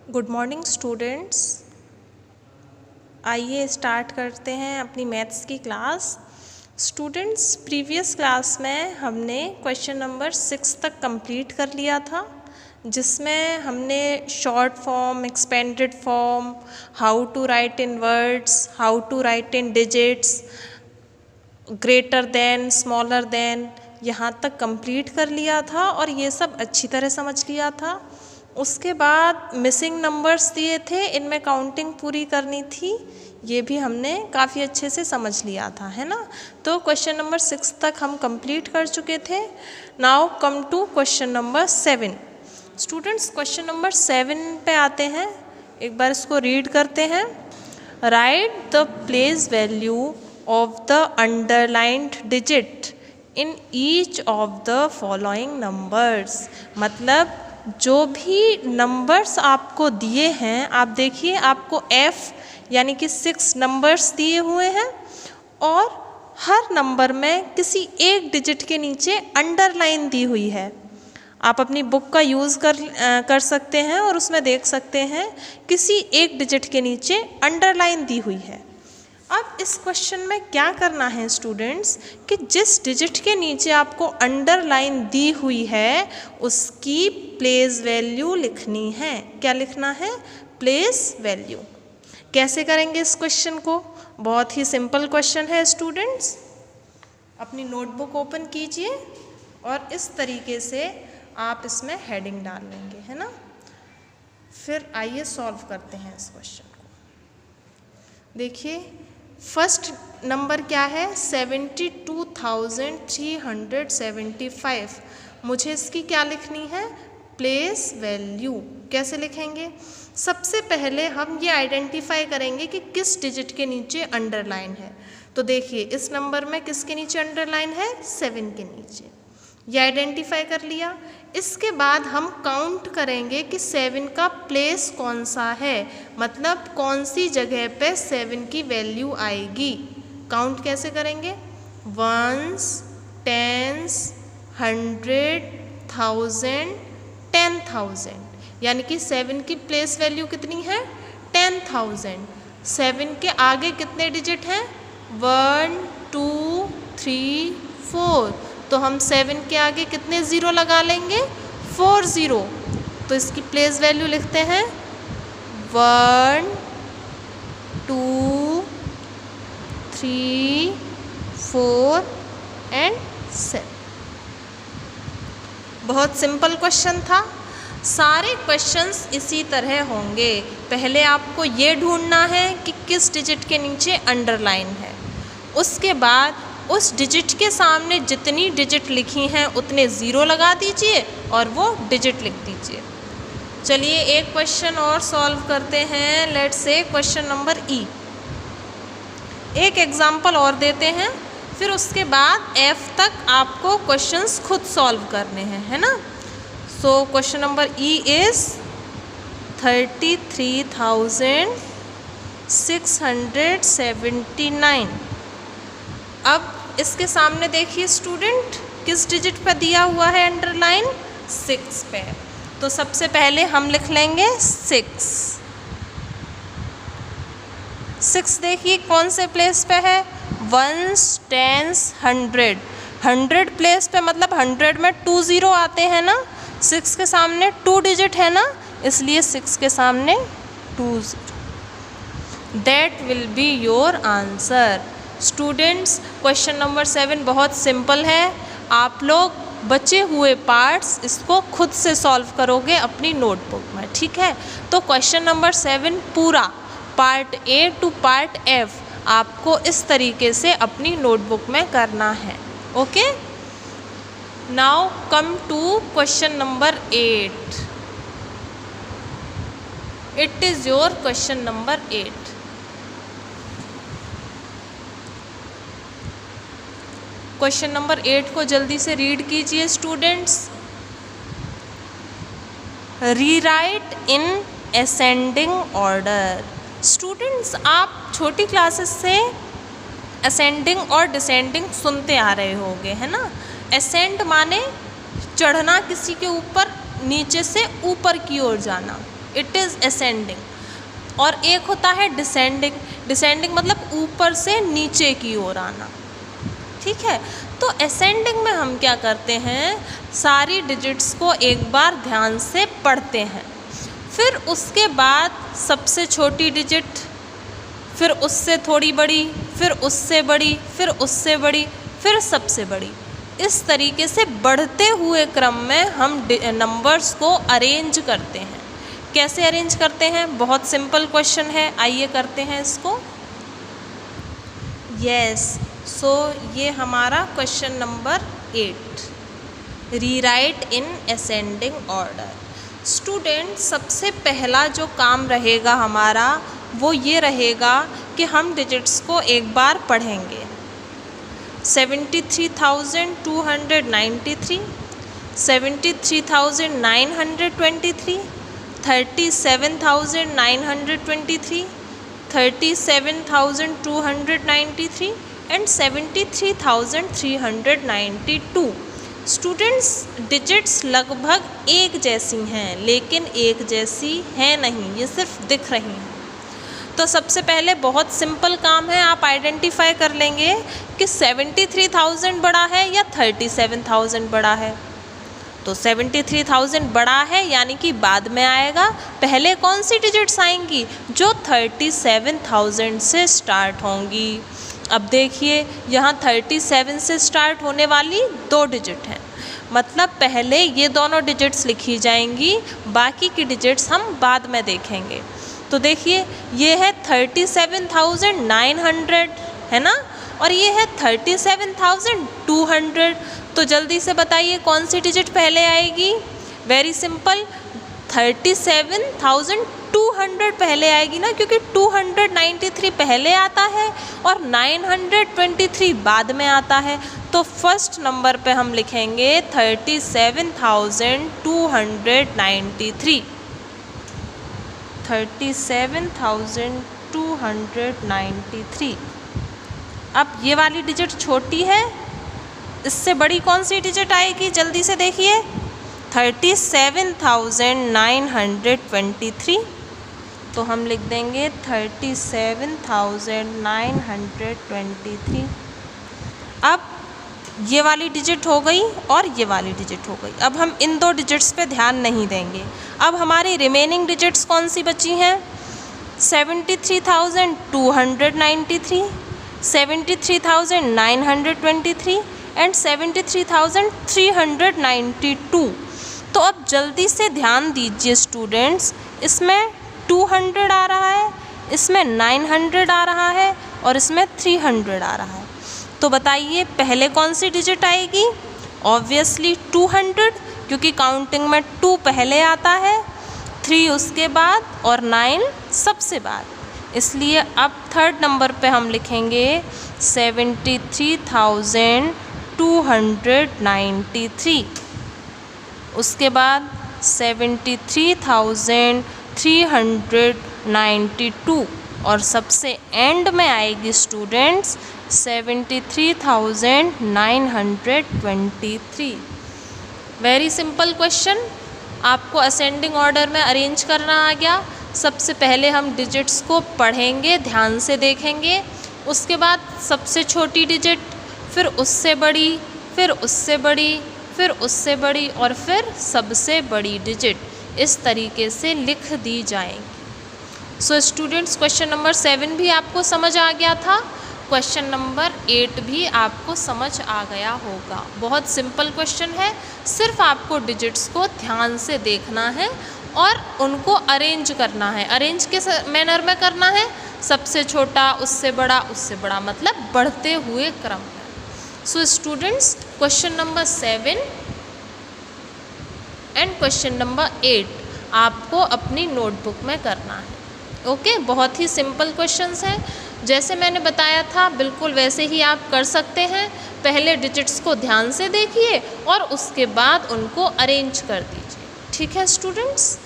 Good morning students. आइए start करते हैं अपनी मैथ्स की क्लास। स्टूडेंट्स, प्रीवियस क्लास में हमने क्वेश्चन नंबर 6 तक कंप्लीट कर लिया था, जिसमें हमने short form, expanded form, how to write in words, how to write in digits, greater than, smaller than, यहाँ तक कंप्लीट कर लिया था और ये सब अच्छी तरह समझ लिया था। उसके बाद मिसिंग नंबर्स दिए थे, इनमें काउंटिंग पूरी करनी थी, ये भी हमने काफ़ी अच्छे से समझ लिया था, है ना। तो क्वेश्चन नंबर 6 तक हम कंप्लीट कर चुके थे। Now come to question number 7। Students, question number 7 पे आते हैं, एक बार इसको रीड करते हैं। Right the place value of the underlined digit in each of the following numbers। मतलब जो भी नंबर्स आपको दिए हैं, आप देखिए आपको F यानी कि 6 नंबर्स दिए हुए हैं और हर नंबर में किसी एक डिजिट के नीचे अंडरलाइन दी हुई है। आप अपनी बुक का यूज़ कर सकते हैं और उसमें देख सकते हैं किसी एक डिजिट के नीचे अंडरलाइन दी हुई है। अब इस क्वेश्चन में क्या करना है स्टूडेंट्स कि जिस डिजिट के नीचे आपको अंडरलाइन दी हुई है उसकी प्लेस वैल्यू लिखनी है। क्या लिखना है? Place value. कैसे करेंगे इस क्वेश्चन को? बहुत ही सिंपल क्वेश्चन है स्टूडेंट्स। अपनी नोटबुक ओपन कीजिए और इस तरीके से आप इसमें हेडिंग डाल लेंगे, है ना। फिर आइए सॉल्व करते हैं इस क्वेश्चन को। देखिए फर्स्ट नंबर क्या है? 72,375। मुझे इसकी क्या लिखनी है? Place value. कैसे लिखेंगे? सबसे पहले हम ये आइडेंटिफाई करेंगे कि किस डिजिट के नीचे अंडरलाइन है। तो देखिए इस नंबर में किसके नीचे अंडरलाइन है? 7 के नीचे। ये आइडेंटिफाई कर लिया। इसके बाद हम काउंट करेंगे कि 7 का प्लेस कौन सा है, मतलब कौन सी जगह पे 7 की वैल्यू आएगी। काउंट कैसे करेंगे? 1s, 10s, 100, 1000, 10,000। यानी कि 7 की प्लेस वैल्यू कितनी है? 10,000। 7 के आगे कितने डिजिट हैं? 1, 2, 3, 4। तो हम 7 के आगे कितने ज़ीरो लगा लेंगे? 4 ज़ीरो। तो इसकी प्लेस वैल्यू लिखते हैं 1, 2, 3, 4 एंड 7। बहुत सिंपल क्वेश्चन था। सारे क्वेश्चंस इसी तरह होंगे। पहले आपको ये ढूंढना है कि किस डिजिट के नीचे अंडरलाइन है। उसके बाद उस डिजिट के सामने जितनी डिजिट लिखी हैं उतने ज़ीरो लगा दीजिए और वो डिजिट लिख दीजिए। चलिए एक क्वेश्चन और सॉल्व करते हैं। लेट्स से क्वेश्चन नंबर ई। एक एग्जाम्पल और देते हैं, फिर उसके बाद F तक आपको क्वेश्चंस खुद सॉल्व करने हैं, है ना। So question number E is 33,679। अब इसके सामने देखिए स्टूडेंट, किस डिजिट पर दिया हुआ है अंडरलाइन? 6 पे। तो सबसे पहले हम लिख लेंगे 6। 6 देखिए कौन से प्लेस पे है? 1s, 10s, 100। 100 प्लेस पे, मतलब 100 में 2 ज़ीरो आते हैं ना। 6 के सामने 2 डिजिट है ना, इसलिए 6 के सामने 2 zero. That will be your answer. Students, question number 7 बहुत सिंपल है। आप लोग बचे हुए पार्ट्स इसको खुद से सॉल्व करोगे अपनी नोटबुक में, ठीक है। तो क्वेश्चन नंबर 7 पूरा part A to part F आपको इस तरीके से अपनी नोटबुक में करना है। Okay, now come to question number 8। It is your question number 8। Question number 8 को जल्दी से रीड कीजिए students. Rewrite in ascending order. Students, आप छोटी क्लासेस से असेंडिंग और डिसेंडिंग सुनते आ रहे होंगे, है ना। असेंड माने चढ़ना किसी के ऊपर, नीचे से ऊपर की ओर जाना। इट इज़ असेंडिंग, और एक होता है डिसेंडिंग। डिसेंडिंग मतलब ऊपर से नीचे की ओर आना, ठीक है। तो असेंडिंग में हम क्या करते हैं, सारी डिजिट्स को एक बार ध्यान से पढ़ते हैं, फिर उसके बाद सबसे छोटी डिजिट, फिर उससे थोड़ी बड़ी, फिर उससे बड़ी, फिर उससे बड़ी, फिर सबसे बड़ी। इस तरीके से बढ़ते हुए क्रम में हम नंबर्स को अरेंज करते हैं। कैसे अरेंज करते हैं, बहुत सिंपल क्वेश्चन है, आइए करते हैं इसको। यस, सो ये हमारा question number 8, rewrite in ascending order. Student, सबसे पहला जो काम रहेगा हमारा वो ये रहेगा कि हम डिजिट्स को एक बार पढ़ेंगे। 73,293, 73,923, 37,923, 37,293 एंड 73,392। स्टूडेंट्स, डिजिट्स लगभग एक जैसी हैं, लेकिन एक जैसी हैं नहीं, ये सिर्फ दिख रही हैं। तो सबसे पहले बहुत सिंपल काम है, आप आइडेंटिफाई कर लेंगे कि 73,000 बड़ा है या 37,000 बड़ा है। तो 73,000 बड़ा है यानी कि बाद में आएगा। पहले कौन सी डिजिट्स आएंगी, जो 37,000 से स्टार्ट होंगी। अब देखिए यहाँ 37 से स्टार्ट होने वाली 2 डिजिट हैं, मतलब पहले ये दोनों डिजिट्स लिखी जाएंगी, बाकी की डिजिट्स हम बाद में देखेंगे। तो देखिए ये है 37,900 है ना, और ये है 37,200। तो जल्दी से बताइए कौन सी डिजिट पहले आएगी। वेरी सिंपल, 37,200 पहले आएगी ना, क्योंकि 293 पहले आता है और 923 बाद में आता है। तो फर्स्ट नंबर पे हम लिखेंगे 37,293, 37,293। अब ये वाली डिजिट छोटी है, इससे बड़ी कौन सी डिजिट आएगी, जल्दी से देखिए। 37,923, तो हम लिख देंगे 37,923। अब ये वाली डिजिट हो गई और ये वाली डिजिट हो गई। अब हम इन 2 डिजिट्स पे ध्यान नहीं देंगे। अब हमारी रिमेनिंग डिजिट्स कौन सी बची हैं, 73,293, 73,923 एंड 73,392। तो अब जल्दी से ध्यान दीजिए स्टूडेंट्स, इसमें 200 आ रहा है, इसमें 900 आ रहा है और इसमें 300 आ रहा है। तो बताइए पहले कौन सी डिजिट आएगी, ऑब्वियसली 200, क्योंकि काउंटिंग में 2 पहले आता है, 3 उसके बाद और 9 सबसे बाद। इसलिए अब थर्ड नंबर पे हम लिखेंगे 73,293, उसके बाद 73,392 और सबसे एंड में आएगी स्टूडेंट्स 73,923। वेरी सिंपल क्वेश्चन, आपको असेंडिंग ऑर्डर में अरेंज करना आ गया। सबसे पहले हम डिजिट्स को पढ़ेंगे, ध्यान से देखेंगे, उसके बाद सबसे छोटी डिजिट, फिर उससे बड़ी, फिर उससे बड़ी, फिर उससे बड़ी और फिर सबसे बड़ी डिजिट, इस तरीके से लिख दी जाएंगी। सो स्टूडेंट्स, क्वेश्चन नंबर 7 भी आपको समझ आ गया था, क्वेश्चन नंबर 8 भी आपको समझ आ गया होगा। बहुत सिंपल क्वेश्चन है, सिर्फ आपको डिजिट्स को ध्यान से देखना है और उनको अरेंज करना है। अरेंज किस मैनर में करना है, सबसे छोटा, उससे बड़ा, मतलब बढ़ते हुए क्रम में। So students, question number 7 and question number 8 आपको अपनी नोटबुक में करना है। ओके, बहुत ही सिंपल क्वेश्चंस हैं, जैसे मैंने बताया था बिल्कुल वैसे ही आप कर सकते हैं। पहले डिजिट्स को ध्यान से देखिए और उसके बाद उनको अरेंज कर दीजिए। ठीक है स्टूडेंट्स।